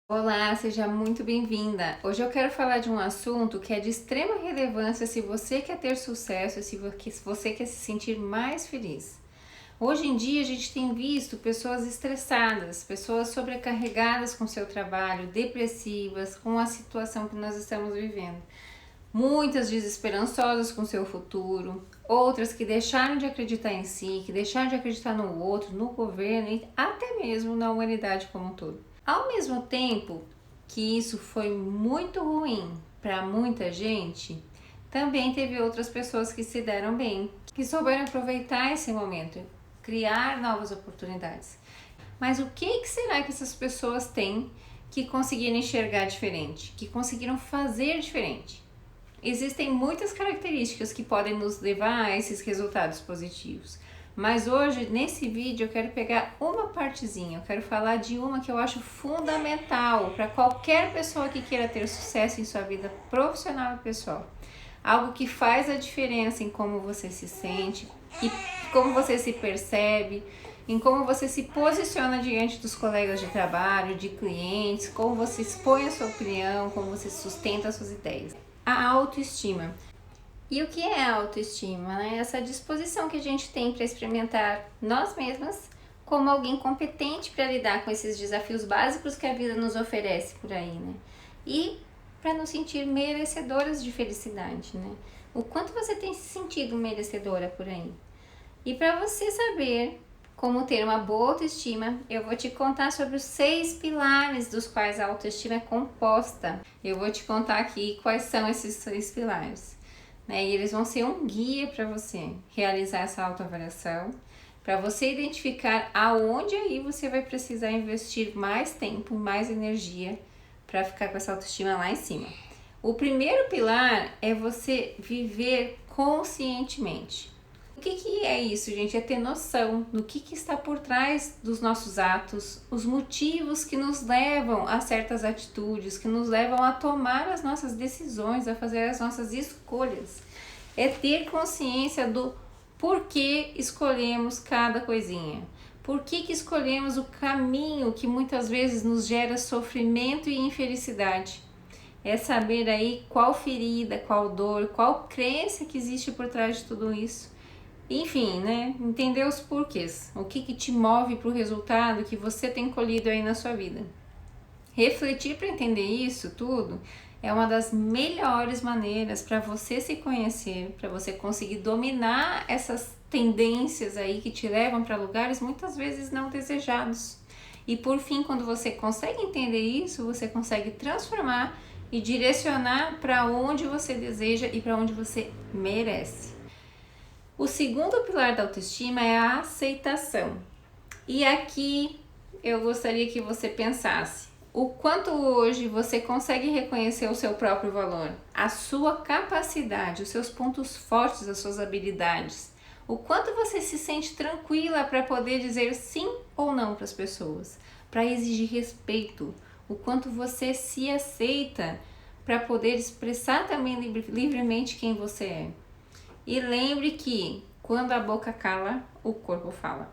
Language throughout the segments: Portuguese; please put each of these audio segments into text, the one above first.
Olá, seja muito bem-vinda. Hoje eu quero falar de um assunto que é de extrema relevância se você quer ter sucesso, se você quer se sentir mais feliz. Hoje em dia a gente tem visto pessoas estressadas, pessoas sobrecarregadas com seu trabalho, depressivas, com a situação que nós estamos vivendo. Muitas desesperançosas com seu futuro, outras que deixaram de acreditar em si, que deixaram de acreditar no outro, no governo e até mesmo na humanidade como um todo. Ao mesmo tempo que isso foi muito ruim para muita gente, também teve outras pessoas que se deram bem, que souberam aproveitar esse momento, criar novas oportunidades. Mas o que será que essas pessoas têm que conseguiram enxergar diferente, que conseguiram fazer diferente? Existem muitas características que podem nos levar a esses resultados positivos. Mas hoje, nesse vídeo, eu quero pegar uma partezinha, eu quero falar de uma que eu acho fundamental para qualquer pessoa que queira ter sucesso em sua vida profissional e pessoal. Algo que faz a diferença em como você se sente, e como você se percebe, em como você se posiciona diante dos colegas de trabalho, de clientes, como você expõe a sua opinião, como você sustenta as suas ideias. A autoestima. E o que é a autoestima? Né? Essa disposição que a gente tem para experimentar nós mesmas como alguém competente para lidar com esses desafios básicos que a vida nos oferece por aí, né? E para nos sentir merecedoras de felicidade, né? O quanto você tem se sentido merecedora por aí? E para você saber como ter uma boa autoestima, eu vou te contar sobre os 6 pilares dos quais a autoestima é composta. Eu vou te contar aqui quais são esses 6 pilares. Né? E eles vão ser um guia para você realizar essa autoavaliação, para você identificar aonde aí você vai precisar investir mais tempo, mais energia para ficar com essa autoestima lá em cima. O primeiro pilar é você viver conscientemente. O que é isso, gente? É ter noção do que está por trás dos nossos atos, os motivos que nos levam a certas atitudes, que nos levam a tomar as nossas decisões, a fazer as nossas escolhas. É ter consciência do porquê escolhemos cada coisinha. Por que escolhemos o caminho que muitas vezes nos gera sofrimento e infelicidade? É saber aí qual ferida, qual dor, qual crença que existe por trás de tudo isso. Enfim, né? Entender os porquês, o que te move para o resultado que você tem colhido aí na sua vida. Refletir para entender isso tudo é uma das melhores maneiras para você se conhecer, para você conseguir dominar essas tendências aí que te levam para lugares muitas vezes não desejados. E por fim, quando você consegue entender isso, você consegue transformar e direcionar para onde você deseja e para onde você merece. O segundo pilar da autoestima é a aceitação. E aqui eu gostaria que você pensasse o quanto hoje você consegue reconhecer o seu próprio valor, a sua capacidade, os seus pontos fortes, as suas habilidades. O quanto você se sente tranquila para poder dizer sim ou não para as pessoas, para exigir respeito. O quanto você se aceita para poder expressar também livremente quem você é. E lembre que quando a boca cala, o corpo fala.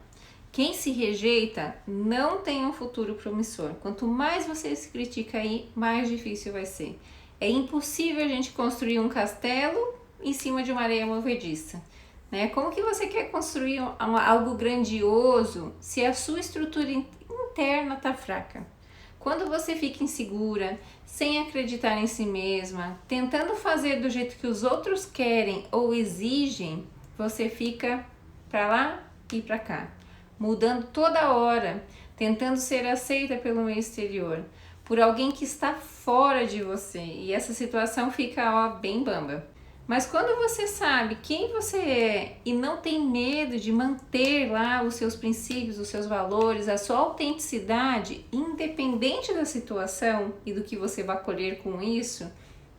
Quem se rejeita não tem um futuro promissor. Quanto mais você se critica aí, mais difícil vai ser. É impossível a gente construir um castelo em cima de uma areia movediça. Né? Como que você quer construir algo grandioso se a sua estrutura interna está fraca? Quando você fica insegura, sem acreditar em si mesma, tentando fazer do jeito que os outros querem ou exigem, você fica para lá e para cá, mudando toda hora, tentando ser aceita pelo meio exterior, por alguém que está fora de você, e essa situação fica bem bamba. Mas quando você sabe quem você é e não tem medo de manter lá os seus princípios, os seus valores, a sua autenticidade, independente da situação e do que você vai colher com isso,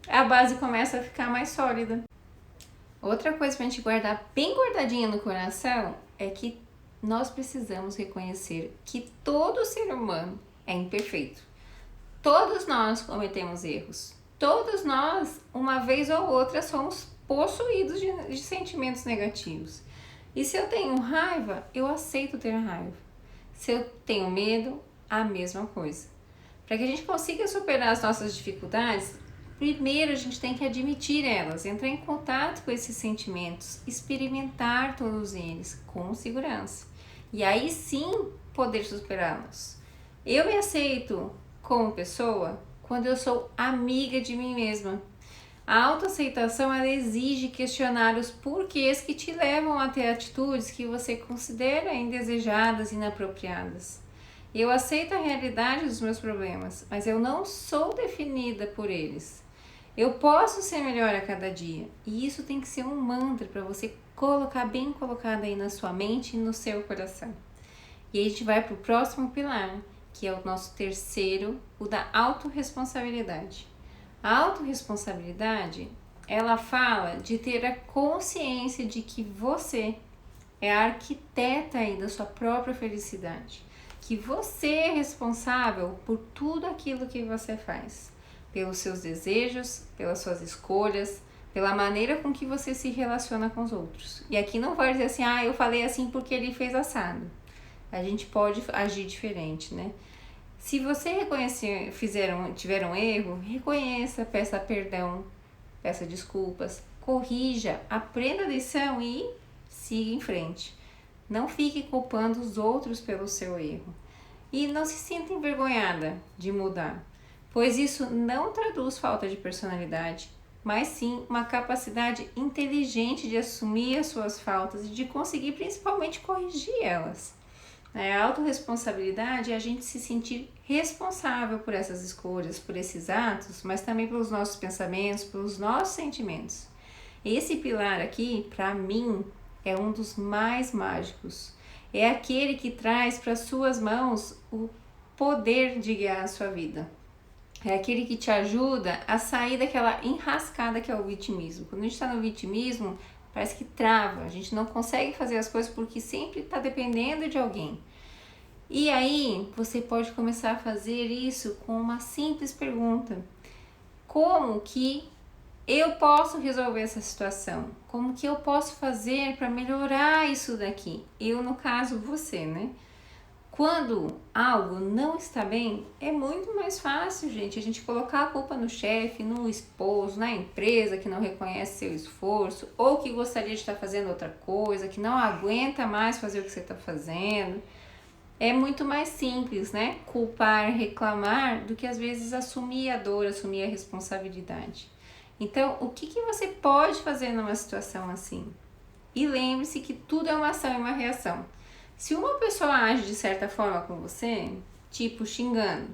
a base começa a ficar mais sólida. Outra coisa para a gente guardar bem guardadinha no coração é que nós precisamos reconhecer que todo ser humano é imperfeito. Todos nós cometemos erros. Todos nós, uma vez ou outra, somos possuídos de sentimentos negativos. E se eu tenho raiva, eu aceito ter raiva. Se eu tenho medo, a mesma coisa. Para que a gente consiga superar as nossas dificuldades, primeiro a gente tem que admitir elas, entrar em contato com esses sentimentos, experimentar todos eles com segurança. E aí sim poder superá-los. Eu me aceito como pessoa quando eu sou amiga de mim mesma. A autoaceitação, ela exige questionar os porquês que te levam a ter atitudes que você considera indesejadas e inapropriadas. Eu aceito a realidade dos meus problemas, mas eu não sou definida por eles. Eu posso ser melhor a cada dia, e isso tem que ser um mantra para você colocar bem colocado aí na sua mente e no seu coração. E aí a gente vai para o próximo pilar, que é o nosso terceiro, o da autorresponsabilidade. A autorresponsabilidade, ela fala de ter a consciência de que você é a arquiteta aí da sua própria felicidade, que você é responsável por tudo aquilo que você faz, pelos seus desejos, pelas suas escolhas, pela maneira com que você se relaciona com os outros. E aqui não vai dizer assim, eu falei assim porque ele fez assado. A gente pode agir diferente, né? Se você tiver um erro, reconheça, peça perdão, peça desculpas, corrija, aprenda a lição e siga em frente. Não fique culpando os outros pelo seu erro. E não se sinta envergonhada de mudar, pois isso não traduz falta de personalidade, mas sim uma capacidade inteligente de assumir as suas faltas e de conseguir principalmente corrigir elas. A autorresponsabilidade é a gente se sentir responsável por essas escolhas, por esses atos, mas também pelos nossos pensamentos, pelos nossos sentimentos. Esse pilar aqui, para mim, é um dos mais mágicos. É aquele que traz para suas mãos o poder de guiar a sua vida. É aquele que te ajuda a sair daquela enrascada que é o vitimismo. Quando a gente está no vitimismo, parece que trava, a gente não consegue fazer as coisas porque sempre está dependendo de alguém. E aí você pode começar a fazer isso com uma simples pergunta: como que eu posso resolver essa situação? Como que eu posso fazer para melhorar isso daqui? Eu, no caso, você, né? Quando algo não está bem, é muito mais fácil, gente, a gente colocar a culpa no chefe, no esposo, na empresa que não reconhece seu esforço, ou que gostaria de estar fazendo outra coisa, que não aguenta mais fazer o que você está fazendo. É muito mais simples, né? Culpar, reclamar, do que às vezes assumir a dor, assumir a responsabilidade. Então, o que você pode fazer numa situação assim? E lembre-se que tudo é uma ação e uma reação. Se uma pessoa age de certa forma com você, tipo xingando,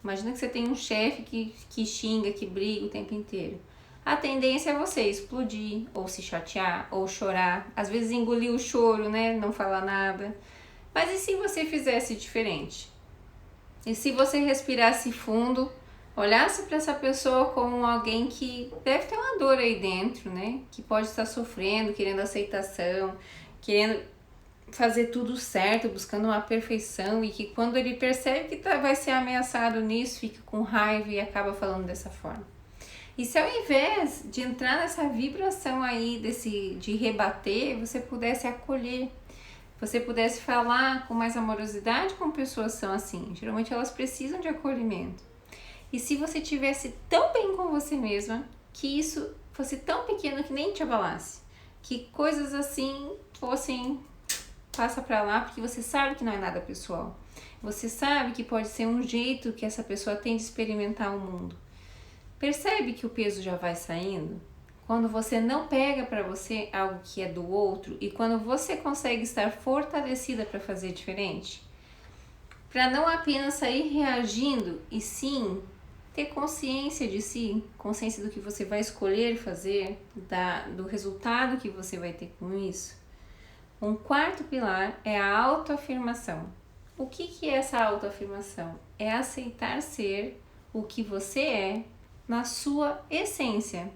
imagina que você tem um chefe que xinga, que briga o tempo inteiro. A tendência é você explodir, ou se chatear, ou chorar. Às vezes engolir o choro, né? Não falar nada. Mas e se você fizesse diferente? E se você respirasse fundo, olhasse para essa pessoa como alguém que deve ter uma dor aí dentro, né? Que pode estar sofrendo, querendo aceitação, querendo fazer tudo certo, buscando uma perfeição, e que quando ele percebe que vai ser ameaçado nisso, fica com raiva e acaba falando dessa forma. E se ao invés de entrar nessa vibração aí de rebater, você pudesse acolher, você pudesse falar com mais amorosidade com pessoas que são assim, geralmente elas precisam de acolhimento. E se você tivesse tão bem com você mesma, que isso fosse tão pequeno que nem te abalasse, que coisas assim fossem, passa pra lá, porque você sabe que não é nada pessoal. Você sabe que pode ser um jeito que essa pessoa tem de experimentar o mundo. Percebe que o peso já vai saindo? Quando você não pega para você algo que é do outro e quando você consegue estar fortalecida para fazer diferente, para não apenas sair reagindo e sim ter consciência de si, consciência do que você vai escolher fazer, do resultado que você vai ter com isso. Um quarto pilar é a autoafirmação. O que é essa autoafirmação? É aceitar ser o que você é na sua essência,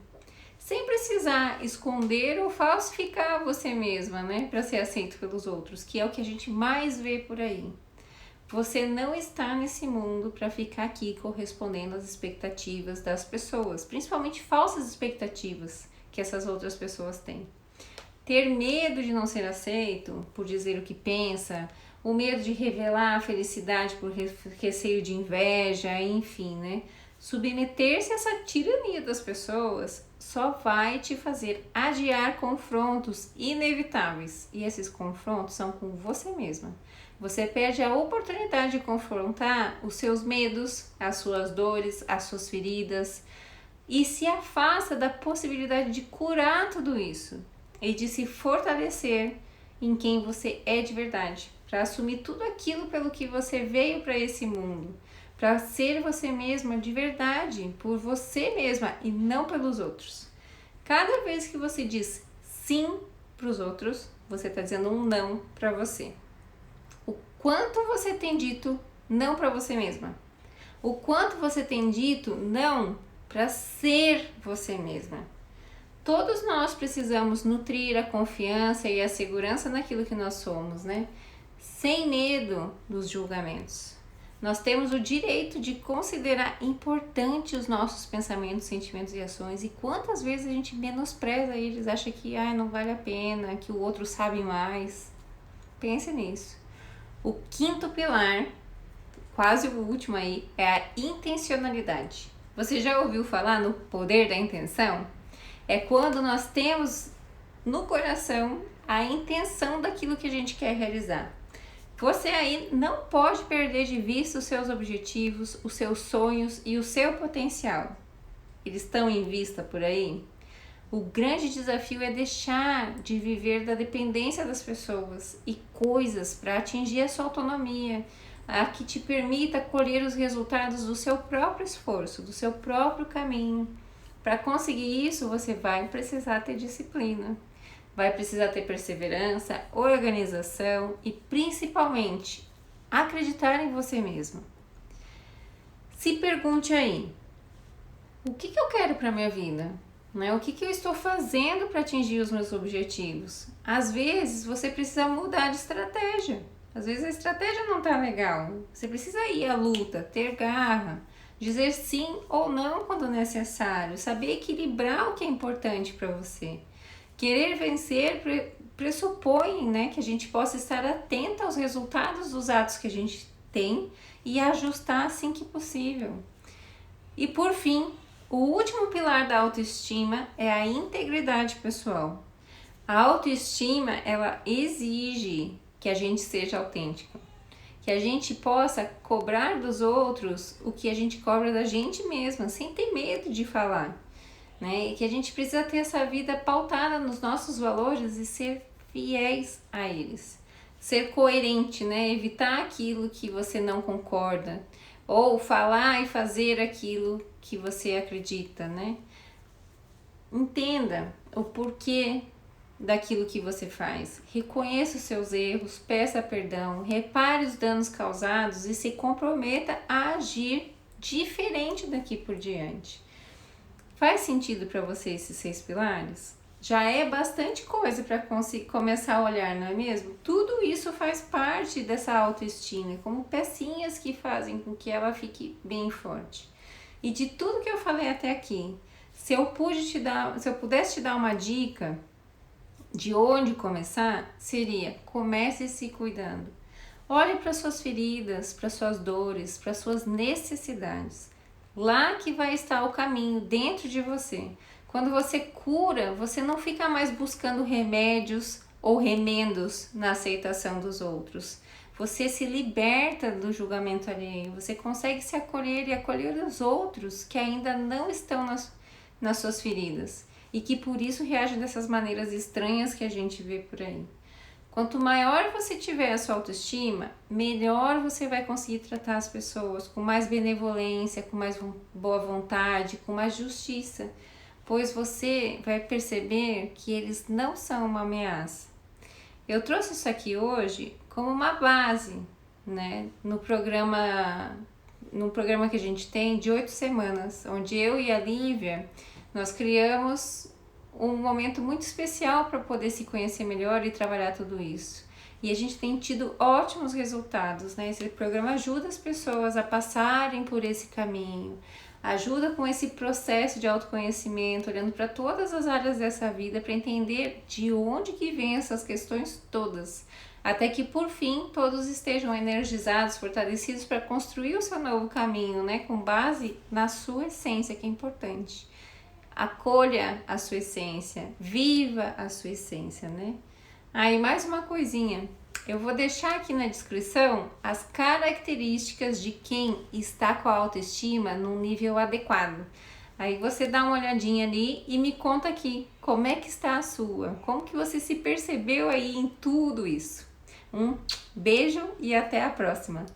sem precisar esconder ou falsificar você mesma, né, para ser aceito pelos outros, que é o que a gente mais vê por aí. Você não está nesse mundo para ficar aqui correspondendo às expectativas das pessoas, principalmente falsas expectativas que essas outras pessoas têm. Ter medo de não ser aceito por dizer o que pensa o medo de revelar a felicidade por receio de inveja, enfim, né? Submeter-se a essa tirania das pessoas só vai te fazer adiar confrontos inevitáveis. E esses confrontos são com você mesma. Você perde a oportunidade de confrontar os seus medos, as suas dores, as suas feridas e se afasta da possibilidade de curar tudo isso e de se fortalecer em quem você é de verdade, para assumir tudo aquilo pelo que você veio para esse mundo, para ser você mesma de verdade, por você mesma e não pelos outros. Cada vez que você diz sim para os outros, você está dizendo um não para você. O quanto você tem dito não para você mesma? O quanto você tem dito não para ser você mesma? Todos nós precisamos nutrir a confiança e a segurança naquilo que nós somos, né? Sem medo dos julgamentos. Nós temos o direito de considerar importante os nossos pensamentos, sentimentos e ações, e quantas vezes a gente menospreza eles, acha que não vale a pena, que o outro sabe mais. Pense nisso. O quinto pilar, quase o último aí, é a intencionalidade. Você já ouviu falar no poder da intenção? É quando nós temos no coração a intenção daquilo que a gente quer realizar. Você aí não pode perder de vista os seus objetivos, os seus sonhos e o seu potencial. Eles estão em vista por aí? O grande desafio é deixar de viver da dependência das pessoas e coisas para atingir a sua autonomia, a que te permita colher os resultados do seu próprio esforço, do seu próprio caminho. Para conseguir isso, você vai precisar ter disciplina, vai precisar ter perseverança, organização e, principalmente, acreditar em você mesmo. Se pergunte aí, o que eu quero para a minha vida? O que eu estou fazendo para atingir os meus objetivos? Às vezes, você precisa mudar de estratégia. Às vezes, a estratégia não está legal. Você precisa ir à luta, ter garra, dizer sim ou não quando necessário, saber equilibrar o que é importante para você. Querer vencer pressupõe, né, que a gente possa estar atenta aos resultados dos atos que a gente tem e ajustar assim que possível. E por fim, o último pilar da autoestima é a integridade pessoal. A autoestima, ela exige que a gente seja autêntica, que a gente possa cobrar dos outros o que a gente cobra da gente mesma, sem ter medo de falar. E que a gente precisa ter essa vida pautada nos nossos valores e ser fiéis a eles. Ser coerente, evitar aquilo que você não concorda, ou falar e fazer aquilo que você acredita, Entenda o porquê daquilo que você faz. Reconheça os seus erros, peça perdão, repare os danos causados e se comprometa a agir diferente daqui por diante. Faz sentido para você esses 6 pilares? Já é bastante coisa para começar a olhar, não é mesmo? Tudo isso faz parte dessa autoestima, como pecinhas que fazem com que ela fique bem forte. E de tudo que eu falei até aqui, se eu pudesse te dar uma dica de onde começar, seria: comece se cuidando. Olhe para suas feridas, para suas dores, para suas necessidades. Lá que vai estar o caminho, dentro de você. Quando você cura, você não fica mais buscando remédios ou remendos na aceitação dos outros. Você se liberta do julgamento alheio, você consegue se acolher e acolher os outros que ainda não estão nas suas feridas e que por isso reagem dessas maneiras estranhas que a gente vê por aí. Quanto maior você tiver a sua autoestima, melhor você vai conseguir tratar as pessoas com mais benevolência, com mais boa vontade, com mais justiça, pois você vai perceber que eles não são uma ameaça. Eu trouxe isso aqui hoje como uma base, no programa que a gente tem de 8 semanas, onde eu e a Lívia, nós criamos um momento muito especial para poder se conhecer melhor e trabalhar tudo isso. E a gente tem tido ótimos resultados, Esse programa ajuda as pessoas a passarem por esse caminho, ajuda com esse processo de autoconhecimento, olhando para todas as áreas dessa vida para entender de onde que vem essas questões todas. até que por fim todos estejam energizados, fortalecidos para construir o seu novo caminho, né? Com base na sua essência, que é importante. Acolha a sua essência, viva a sua essência, né? Aí mais uma coisinha, eu vou deixar aqui na descrição as características de quem está com a autoestima num nível adequado. Aí você dá uma olhadinha ali e me conta aqui como é que está a sua, como que você se percebeu aí em tudo isso. Um beijo e até a próxima!